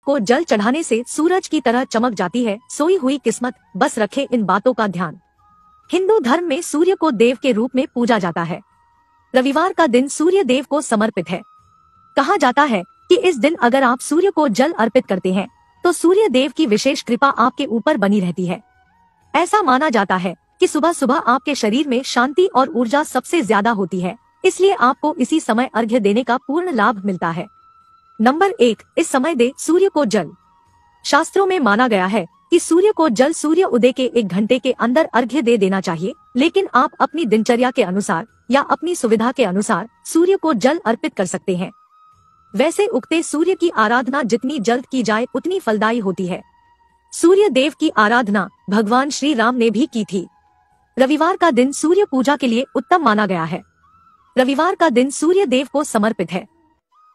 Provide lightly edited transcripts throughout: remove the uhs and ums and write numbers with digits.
को जल चढ़ाने से सूरज की तरह चमक जाती है सोई हुई किस्मत। बस रखे इन बातों का ध्यान। हिंदू धर्म में सूर्य को देव के रूप में पूजा जाता है। रविवार का दिन सूर्य देव को समर्पित है। कहा जाता है कि इस दिन अगर आप सूर्य को जल अर्पित करते हैं तो सूर्य देव की विशेष कृपा आपके ऊपर बनी रहती है। ऐसा माना जाता है कि सुबह सुबह आपके शरीर में शांति और ऊर्जा सबसे ज्यादा होती है, इसलिए आपको इसी समय अर्घ्य देने का पूर्ण लाभ मिलता है। नंबर 1, इस समय दे सूर्य को जल। शास्त्रों में माना गया है कि सूर्य को जल सूर्य उदय के 1 घंटे के अंदर अर्घ्य दे देना चाहिए, लेकिन आप अपनी दिनचर्या के अनुसार या अपनी सुविधा के अनुसार सूर्य को जल अर्पित कर सकते हैं। वैसे उगते सूर्य की आराधना जितनी जल्द की जाए उतनी फलदायी होती है। सूर्य देव की आराधना भगवान श्री राम ने भी की थी। रविवार का दिन सूर्य पूजा के लिए उत्तम माना गया है। रविवार का दिन सूर्य देव को समर्पित है।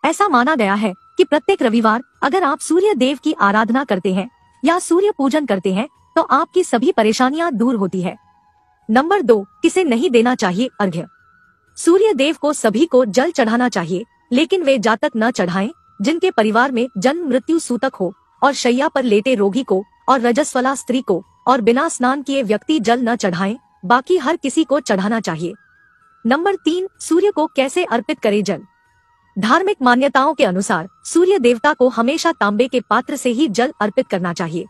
ऐसा माना गया है कि प्रत्येक रविवार अगर आप सूर्य देव की आराधना करते हैं या सूर्य पूजन करते हैं तो आपकी सभी परेशानियां दूर होती है। नंबर 2, किसे नहीं देना चाहिए अर्घ्य। सूर्य देव को सभी को जल चढ़ाना चाहिए, लेकिन वे जातक न चढ़ाएं जिनके परिवार में जन्म मृत्यु सूतक हो और शैया पर लेटे रोगी को और रजस्वला स्त्री को और बिना स्नान किए व्यक्ति जल न चढ़ाएं, बाकी हर किसी को चढ़ाना चाहिए। नंबर 3, सूर्य को कैसे अर्पित करे जल। धार्मिक मान्यताओं के अनुसार सूर्य देवता को हमेशा तांबे के पात्र से ही जल अर्पित करना चाहिए।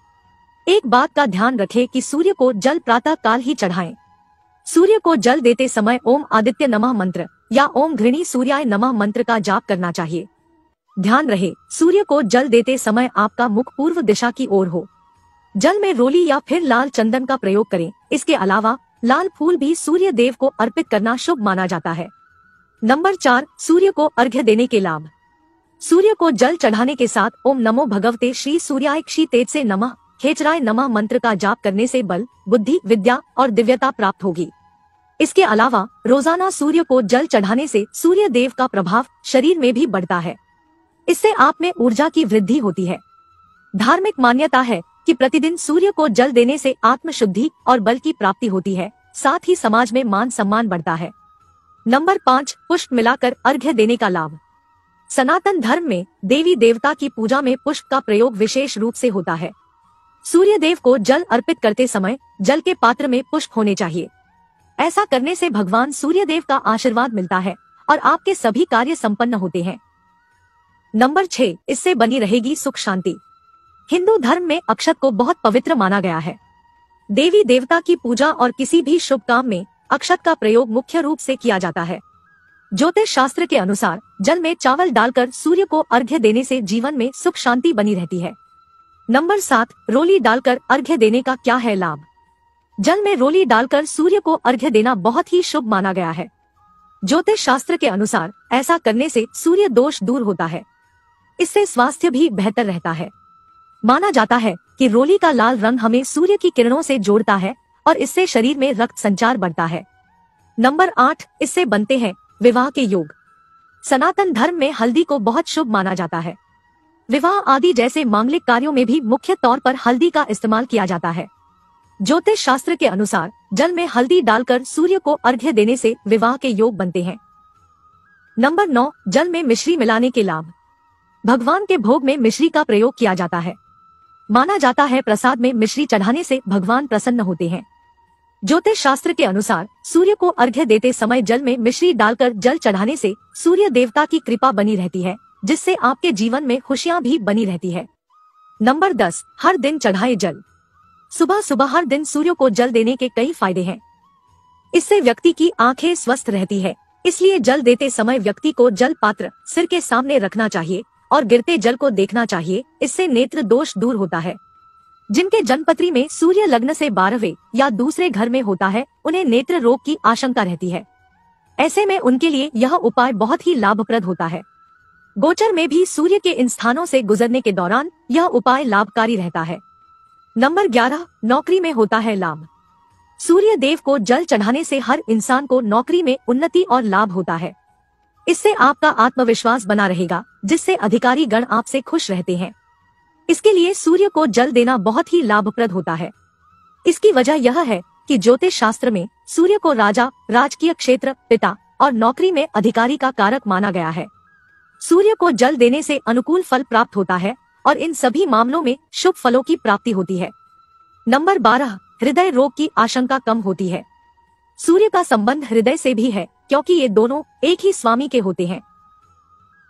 एक बात का ध्यान रखें कि सूर्य को जल प्रातः काल ही चढ़ाएं। सूर्य को जल देते समय ओम आदित्य नमः मंत्र या ओम घृणी सूर्याय नमः मंत्र का जाप करना चाहिए। ध्यान रहे सूर्य को जल देते समय आपका मुख पूर्व दिशा की ओर हो। जल में रोली या फिर लाल चंदन का प्रयोग करें। इसके अलावा लाल फूल भी सूर्य देव को अर्पित करना शुभ माना जाता है। नंबर 4, सूर्य को अर्घ्य देने के लाभ। सूर्य को जल चढ़ाने के साथ ओम नमो भगवते श्री सूर्याय क्षी तेज से नमः खेचराय नमः मंत्र का जाप करने से बल, बुद्धि, विद्या और दिव्यता प्राप्त होगी। इसके अलावा रोजाना सूर्य को जल चढ़ाने से सूर्य देव का प्रभाव शरीर में भी बढ़ता है। इससे आप में ऊर्जा की वृद्धि होती है। धार्मिक मान्यता है कि प्रतिदिन सूर्य को जल देने से आत्म शुद्धि और बल की प्राप्ति होती है, साथ ही समाज में मान सम्मान बढ़ता है। नंबर 5, पुष्प मिलाकर अर्घ्य देने का लाभ। सनातन धर्म में देवी देवता की पूजा में पुष्प का प्रयोग विशेष रूप से होता है। सूर्य देव को जल अर्पित करते समय जल के पात्र में पुष्प होने चाहिए। ऐसा करने से भगवान सूर्य देव का आशीर्वाद मिलता है और आपके सभी कार्य संपन्न होते हैं। नंबर 6, इससे बनी रहेगी सुख शांति। हिंदू धर्म में अक्षत को बहुत पवित्र माना गया है। देवी देवता की पूजा और किसी भी शुभ काम में अक्षत का प्रयोग मुख्य रूप से किया जाता है। ज्योतिष शास्त्र के अनुसार जल में चावल डालकर सूर्य को अर्घ्य देने से जीवन में सुख शांति बनी रहती है। नंबर 7, रोली डालकर अर्घ्य देने का क्या है लाभ। जल में रोली डालकर सूर्य को अर्घ्य देना बहुत ही शुभ माना गया है। ज्योतिष शास्त्र के अनुसार ऐसा करने से सूर्य दोष दूर होता है। इससे स्वास्थ्य भी बेहतर रहता है। माना जाता है कि रोली का लाल रंग हमें सूर्य की किरणों से जोड़ता है और इससे शरीर में रक्त संचार बढ़ता है। नंबर 8, इससे बनते हैं विवाह के योग। सनातन धर्म में हल्दी को बहुत शुभ माना जाता है। विवाह आदि जैसे मांगलिक कार्यों में भी मुख्य तौर पर हल्दी का इस्तेमाल किया जाता है। ज्योतिष शास्त्र के अनुसार जल में हल्दी डालकर सूर्य को अर्घ्य देने से विवाह के योग बनते हैं। नंबर 9, जल में मिश्री मिलाने के लाभ। भगवान के भोग में मिश्री का प्रयोग किया जाता है। माना जाता है प्रसाद में मिश्री चढ़ाने से भगवान प्रसन्न होते हैं। ज्योतिष शास्त्र के अनुसार सूर्य को अर्घ्य देते समय जल में मिश्री डालकर जल चढ़ाने से सूर्य देवता की कृपा बनी रहती है, जिससे आपके जीवन में खुशियां भी बनी रहती है। नंबर 10, हर दिन चढ़ाए जल। सुबह सुबह हर दिन सूर्य को जल देने के कई फायदे हैं। इससे व्यक्ति की आंखें स्वस्थ रहती है, इसलिए जल देते समय व्यक्ति को जल पात्र सिर के सामने रखना चाहिए और गिरते जल को देखना चाहिए। इससे नेत्र दोष दूर होता है। जिनके जन्मपत्री में सूर्य लग्न से 12वें या दूसरे घर में होता है, उन्हें नेत्र रोग की आशंका रहती है। ऐसे में उनके लिए यह उपाय बहुत ही लाभप्रद होता है। गोचर में भी सूर्य के इन स्थानों से गुजरने के दौरान यह उपाय लाभकारी रहता है। नंबर 11, नौकरी में होता है लाभ। सूर्य देव को जल चढ़ाने से हर इंसान को नौकरी में उन्नति और लाभ होता है। इससे आपका आत्मविश्वास बना रहेगा, जिससे अधिकारी गण आपसे खुश रहते हैं। इसके लिए सूर्य को जल देना बहुत ही लाभप्रद होता है। इसकी वजह यह है कि ज्योतिष शास्त्र में सूर्य को राजा, राजकीय क्षेत्र, पिता और नौकरी में अधिकारी का कारक माना गया है। सूर्य को जल देने से अनुकूल फल प्राप्त होता है और इन सभी मामलों में शुभ फलों की प्राप्ति होती है। नंबर 12, हृदय रोग की आशंका कम होती है। सूर्य का संबंध हृदय से भी है, क्योंकि ये दोनों एक ही स्वामी के होते हैं।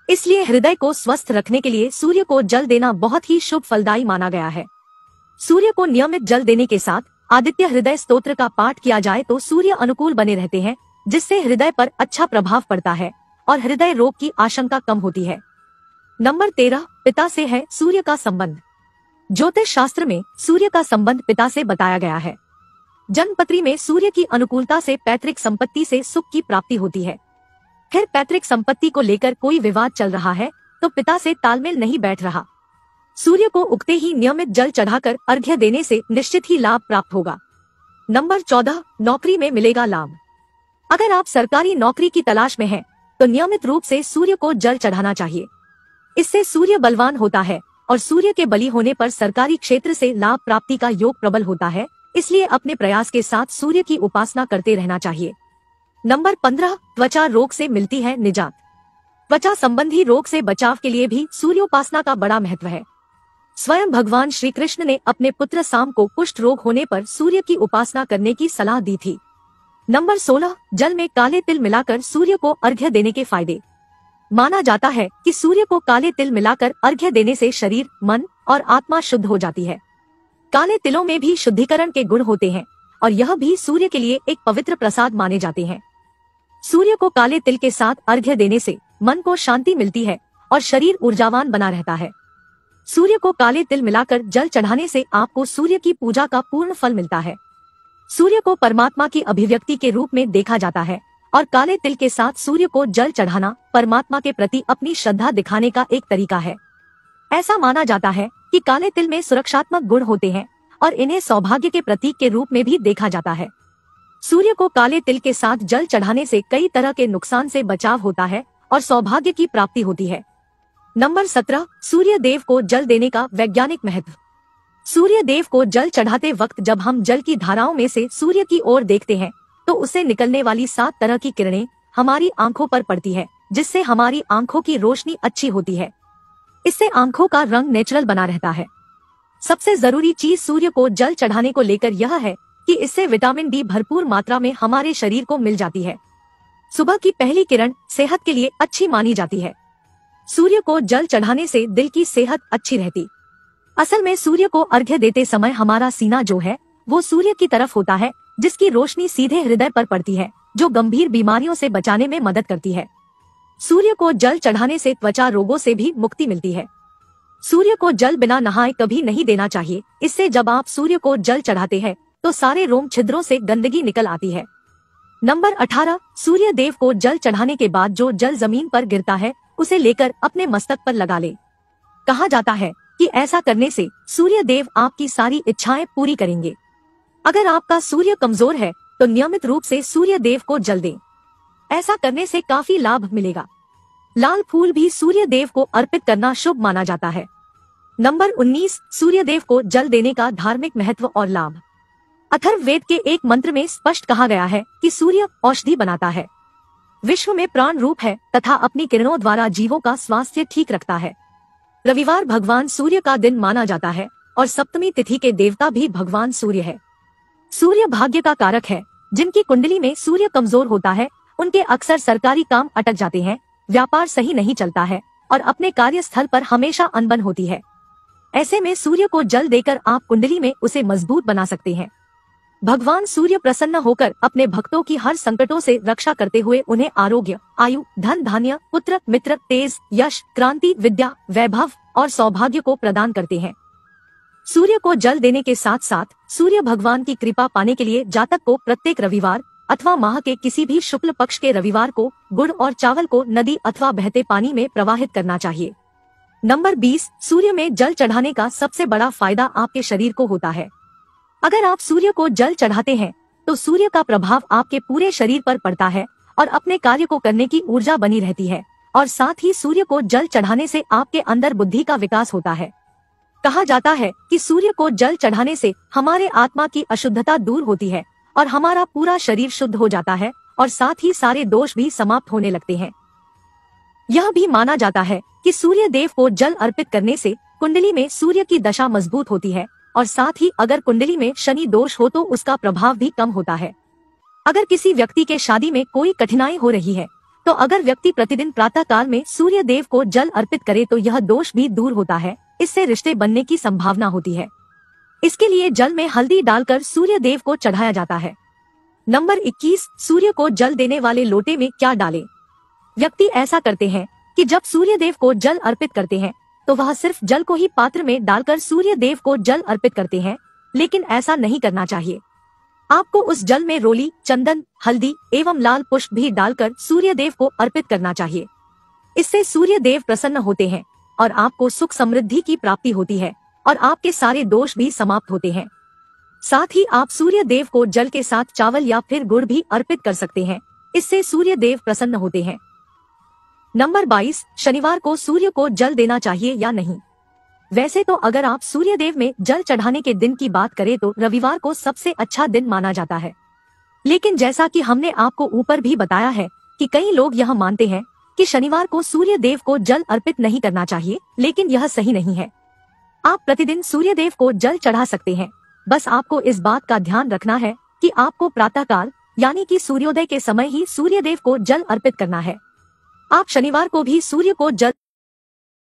इसलिए हृदय को स्वस्थ रखने के लिए सूर्य को जल देना बहुत ही शुभ फलदायी माना गया है। सूर्य को नियमित जल देने के साथ आदित्य हृदय स्तोत्र का पाठ किया जाए तो सूर्य अनुकूल बने रहते हैं, जिससे हृदय पर अच्छा प्रभाव पड़ता है और हृदय रोग की आशंका कम होती है। नंबर 13, पिता से है सूर्य का संबंध। ज्योतिष शास्त्र में सूर्य का संबंध पिता से बताया गया है। जन्मपत्री में सूर्य की अनुकूलता से पैतृक संपत्ति से सुख की प्राप्ति होती है। फिर पैतृक संपत्ति को लेकर कोई विवाद चल रहा है तो पिता से तालमेल नहीं बैठ रहा। सूर्य को उगते ही नियमित जल चढ़ाकर अर्घ्य देने से निश्चित ही लाभ प्राप्त होगा। नंबर 14, नौकरी में मिलेगा लाभ। अगर आप सरकारी नौकरी की तलाश में हैं, तो नियमित रूप से सूर्य को जल चढ़ाना चाहिए। इससे सूर्य बलवान होता है और सूर्य के बली होने पर सरकारी क्षेत्र से लाभ प्राप्ति का योग प्रबल होता है। इसलिए अपने प्रयास के साथ सूर्य की उपासना करते रहना चाहिए। नंबर 15, त्वचा रोग से मिलती है निजात। त्वचा संबंधी रोग से बचाव के लिए भी सूर्योपासना का बड़ा महत्व है। स्वयं भगवान श्री कृष्ण ने अपने पुत्र साम को कुष्ठ रोग होने पर सूर्य की उपासना करने की सलाह दी थी। नंबर 16, जल में काले तिल मिलाकर सूर्य को अर्घ्य देने के फायदे। माना जाता है कि सूर्य को काले तिल मिलाकर अर्घ्य देने से शरीर, मन और आत्मा शुद्ध हो जाती है। काले तिलों में भी शुद्धिकरण के गुण होते हैं और यह भी सूर्य के लिए एक पवित्र प्रसाद माने जाते हैं। सूर्य को काले तिल के साथ अर्घ्य देने से मन को शांति मिलती है और शरीर ऊर्जावान बना रहता है। सूर्य को काले तिल मिलाकर जल चढ़ाने से आपको सूर्य की पूजा का पूर्ण फल मिलता है। सूर्य को परमात्मा की अभिव्यक्ति के रूप में देखा जाता है और काले तिल के साथ सूर्य को जल चढ़ाना परमात्मा के प्रति अपनी श्रद्धा दिखाने का एक तरीका है। ऐसा माना जाता है कि काले तिल में सुरक्षात्मक गुण होते हैं और इन्हें सौभाग्य के प्रतीक के रूप में भी देखा जाता है। सूर्य को काले तिल के साथ जल चढ़ाने से कई तरह के नुकसान से बचाव होता है और सौभाग्य की प्राप्ति होती है। नंबर 17, सूर्य देव को जल देने का वैज्ञानिक महत्व। सूर्य देव को जल चढ़ाते वक्त जब हम जल की धाराओं में से सूर्य की ओर देखते हैं तो उससे निकलने वाली 7 तरह की किरणें हमारी आंखों पर पड़ती है, जिससे हमारी आंखों की रोशनी अच्छी होती है। इससे आंखों का रंग नेचुरल बना रहता है। सबसे जरूरी चीज सूर्य को जल चढ़ाने को लेकर यह है कि इससे विटामिन डी भरपूर मात्रा में हमारे शरीर को मिल जाती है। सुबह की पहली किरण सेहत के लिए अच्छी मानी जाती है। सूर्य को जल चढ़ाने से दिल की सेहत अच्छी रहती। असल में सूर्य को अर्घ्य देते समय हमारा सीना जो है वो सूर्य की तरफ होता है, जिसकी रोशनी सीधे हृदय पर पड़ती है, जो गंभीर बीमारियों से बचाने में मदद करती है। सूर्य को जल चढ़ाने से त्वचा रोगों से भी मुक्ति मिलती है। सूर्य को जल बिना नहाए कभी नहीं देना चाहिए। इससे जब आप सूर्य को जल चढ़ाते हैं तो सारे रोम छिद्रों से गंदगी निकल आती है। नंबर 18, सूर्य देव को जल चढ़ाने के बाद जो जल जमीन पर गिरता है उसे लेकर अपने मस्तक पर लगा ले। कहा जाता है कि ऐसा करने से सूर्य देव आपकी सारी इच्छाएं पूरी करेंगे। अगर आपका सूर्य कमजोर है तो नियमित रूप से सूर्य देव को जल दें। ऐसा करने से काफी लाभ मिलेगा। लाल फूल भी सूर्य देव को अर्पित करना शुभ माना जाता है। नंबर 19, सूर्य देव को जल देने का धार्मिक महत्व और लाभ। अथर्ववेद के एक मंत्र में स्पष्ट कहा गया है कि सूर्य औषधि बनाता है, विश्व में प्राण रूप है तथा अपनी किरणों द्वारा जीवों का स्वास्थ्य ठीक रखता है। रविवार भगवान सूर्य का दिन माना जाता है और सप्तमी तिथि के देवता भी भगवान सूर्य है। सूर्य भाग्य का कारक है। जिनकी कुंडली में सूर्य कमजोर होता है उनके अक्सर सरकारी काम अटक जाते हैं, व्यापार सही नहीं चलता है और अपने कार्यस्थल पर हमेशा अनबन होती है। ऐसे में सूर्य को जल देकर आप कुंडली में उसे मजबूत बना सकते हैं। भगवान सूर्य प्रसन्न होकर अपने भक्तों की हर संकटों से रक्षा करते हुए उन्हें आरोग्य, आयु, धन धान्य, पुत्र मित्र, तेज, यश, क्रांति, विद्या, वैभव और सौभाग्य को प्रदान करते हैं। सूर्य को जल देने के साथ साथ सूर्य भगवान की कृपा पाने के लिए जातक को प्रत्येक रविवार अथवा माह के किसी भी शुक्ल पक्ष के रविवार को गुड़ और चावल को नदी अथवा बहते पानी में प्रवाहित करना चाहिए। नंबर 20, सूर्य में जल चढ़ाने का सबसे बड़ा फायदा आपके शरीर को होता है। अगर आप सूर्य को जल चढ़ाते हैं तो सूर्य का प्रभाव आपके पूरे शरीर पर पड़ता है और अपने कार्य को करने की ऊर्जा बनी रहती है और साथ ही सूर्य को जल चढ़ाने से आपके अंदर बुद्धि का विकास होता है। कहा जाता है कि सूर्य को जल चढ़ाने से हमारे आत्मा की अशुद्धता दूर होती है और हमारा पूरा शरीर शुद्ध हो जाता है और साथ ही सारे दोष भी समाप्त होने लगते हैं। यह भी माना जाता है कि सूर्य देव को जल अर्पित करने से कुंडली में सूर्य की दशा मजबूत होती है और साथ ही अगर कुंडली में शनि दोष हो तो उसका प्रभाव भी कम होता है। अगर किसी व्यक्ति के शादी में कोई कठिनाई हो रही है तो अगर व्यक्ति प्रतिदिन प्रातः काल में सूर्य देव को जल अर्पित करे तो यह दोष भी दूर होता है, इससे रिश्ते बनने की संभावना होती है। इसके लिए जल में हल्दी डालकर सूर्य देव को चढ़ाया जाता है। नंबर 21, सूर्य को जल देने वाले लोटे में क्या डालें? व्यक्ति ऐसा करते हैं कि जब सूर्य देव को जल अर्पित करते हैं तो वह सिर्फ जल को ही पात्र में डालकर सूर्य देव को जल अर्पित करते हैं, लेकिन ऐसा नहीं करना चाहिए। आपको उस जल में रोली, चंदन, हल्दी एवं लाल पुष्प भी डालकर सूर्य देव को अर्पित करना चाहिए। इससे सूर्य देव प्रसन्न होते हैं और आपको सुख समृद्धि की प्राप्ति होती है और आपके सारे दोष भी समाप्त होते हैं। साथ ही आप सूर्य देव को जल के साथ चावल या फिर गुड़ भी अर्पित कर सकते हैं, इससे सूर्य देव प्रसन्न होते हैं। नंबर 22, शनिवार को सूर्य को जल देना चाहिए या नहीं? वैसे तो अगर आप सूर्य देव में जल चढ़ाने के दिन की बात करें तो रविवार को सबसे अच्छा दिन माना जाता है, लेकिन जैसा कि हमने आपको ऊपर भी बताया है कि कई लोग यह मानते हैं कि शनिवार को सूर्य देव को जल अर्पित नहीं करना चाहिए, लेकिन यह सही नहीं है। आप प्रतिदिन सूर्य देव को जल चढ़ा सकते हैं, बस आपको इस बात का ध्यान रखना है कि आपको प्रातः काल यानी कि सूर्योदय के समय ही सूर्य देव को जल अर्पित करना है। आप शनिवार को भी सूर्य को जल